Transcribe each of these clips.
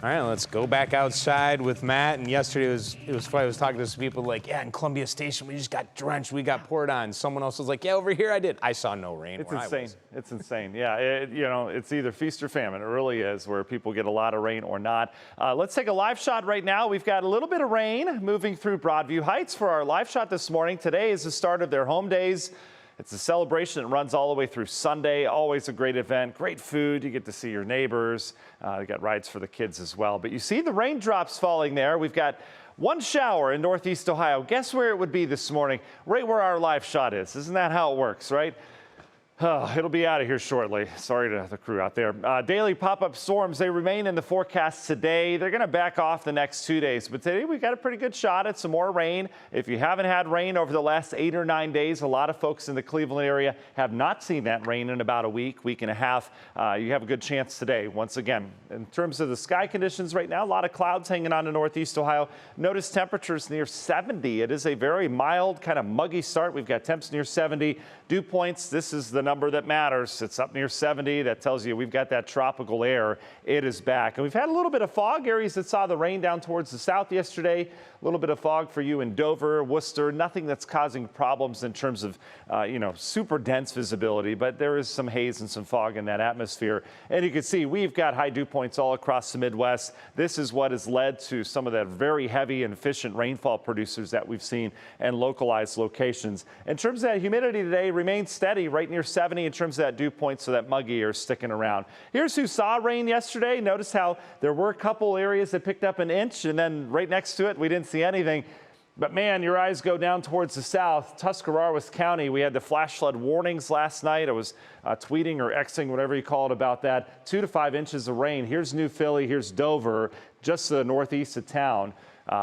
All right, let's go back outside with Matt. And yesterday it was funny. I was talking to some people like, yeah, in Columbia Station, we just got drenched. We got poured on. Someone else was like, yeah, over here I did. I saw no rain. It's insane. It's insane. Yeah, it's either feast or famine. It really is, where people get a lot of rain or not. Let's take a live shot right now. We've got a little bit of rain moving through Broadview Heights for our live shot this morning. Today is the start of their home days. It's a celebration that runs all the way through Sunday. Always a great event, great food. You get to see your neighbors. You got rides for the kids as well. But you see the raindrops falling there. We've got one shower in Northeast Ohio. Guess where it would be this morning? Right where our live shot is. Isn't that how it works, right? It'll be out of here shortly. Sorry to the crew out there. Daily pop-up storms, they remain in the forecast today. They're going to back off the next 2 days. But today we got a pretty good shot at some more rain. If you haven't had rain over the last 8 or 9 days, a lot of folks in the Cleveland area have not seen that rain in about a week and a half. You have a good chance today. Once again, in terms of the sky conditions right now, a lot of clouds hanging on to Northeast Ohio. Notice temperatures near 70. It is a very mild, kind of muggy start. We've got temps near 70. Dew points, this is the number that matters. It's up near 70. That tells you we've got that tropical air. It is back. And we've had a little bit of fog. Areas that saw the rain down towards the south yesterday. A little bit of fog for you in Dover, Worcester. Nothing that's causing problems in terms of, super dense visibility. But there is some haze and some fog in that atmosphere. And you can see we've got high dew points all across the Midwest. This is what has led to some of that very heavy and efficient rainfall producers that we've seen and localized locations. In terms of that humidity today, remains steady right near 70 in terms of that dew point, so that muggy air is sticking around. Here's who saw rain yesterday. Notice how there were a couple areas that picked up an inch, and then right next to it, we didn't see anything. But man, your eyes go down towards the south. Tuscarawas County, we had the flash flood warnings last night. I was tweeting or Xing, whatever you call it, about that. 2 to 5 inches of rain. Here's New Philly, here's Dover, just to the northeast of town.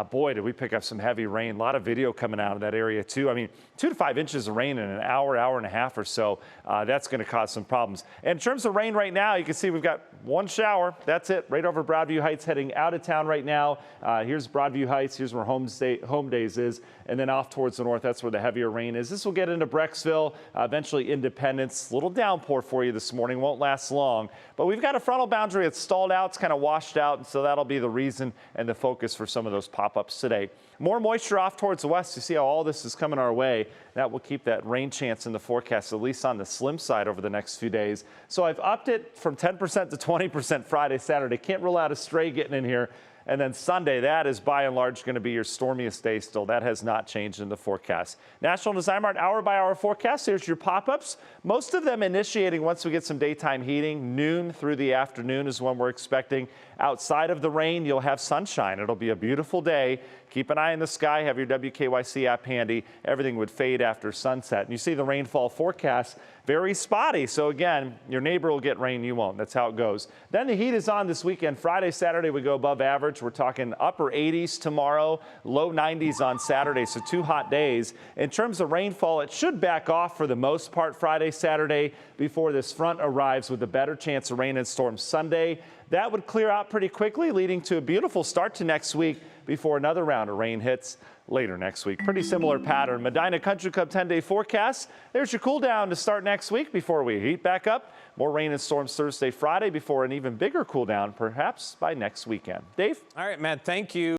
Boy, did we pick up some heavy rain. A lot of video coming out of that area, too. I mean, 2 to 5 inches of rain in an hour and a half or so. That's going to cause some problems. And in terms of rain right now, you can see we've got one shower. That's it, right over Broadview Heights, heading out of town right now. Here's Broadview Heights. Here's where home days is. And then off towards the north, that's where the heavier rain is. This will get into Brecksville, eventually Independence. A little downpour for you this morning. Won't last long. But we've got a frontal boundary that's stalled out. It's kind of washed out. And so that'll be the reason and the focus for some of those pop-ups today. More moisture off towards the west. You see how all this is coming our way. That will keep that rain chance in the forecast, at least on the slim side, over the next few days. So I've upped it from 10% to 20% Friday, Saturday. Can't rule out a stray getting in here. And then Sunday, that is by and large going to be your stormiest day still. That has not changed in the forecast. National Design Mart hour-by-hour forecast. Here's your pop-ups. Most of them initiating once we get some daytime heating. Noon through the afternoon is when we're expecting. Outside of the rain, you'll have sunshine. It'll be a beautiful day. Keep an eye in the sky. Have your WKYC app handy. Everything would fade after sunset. And you see the rainfall forecast, very spotty. So again, your neighbor will get rain, you won't. That's how it goes. Then the heat is on this weekend. Friday, Saturday, we go above average. We're talking upper 80s tomorrow, low 90s on Saturday. So 2 hot days. In terms of rainfall, it should back off for the most part Friday, Saturday, before this front arrives with a better chance of rain and storms Sunday. That would clear out pretty quickly, leading to a beautiful start to next week before another round of rain hits later next week. Pretty similar pattern. Medina Country Club 10-day forecast. There's your cool down to start next week before we heat back up. More rain and storms Thursday, Friday before an even bigger cool down, perhaps by next weekend. Dave? All right, Matt, thank you.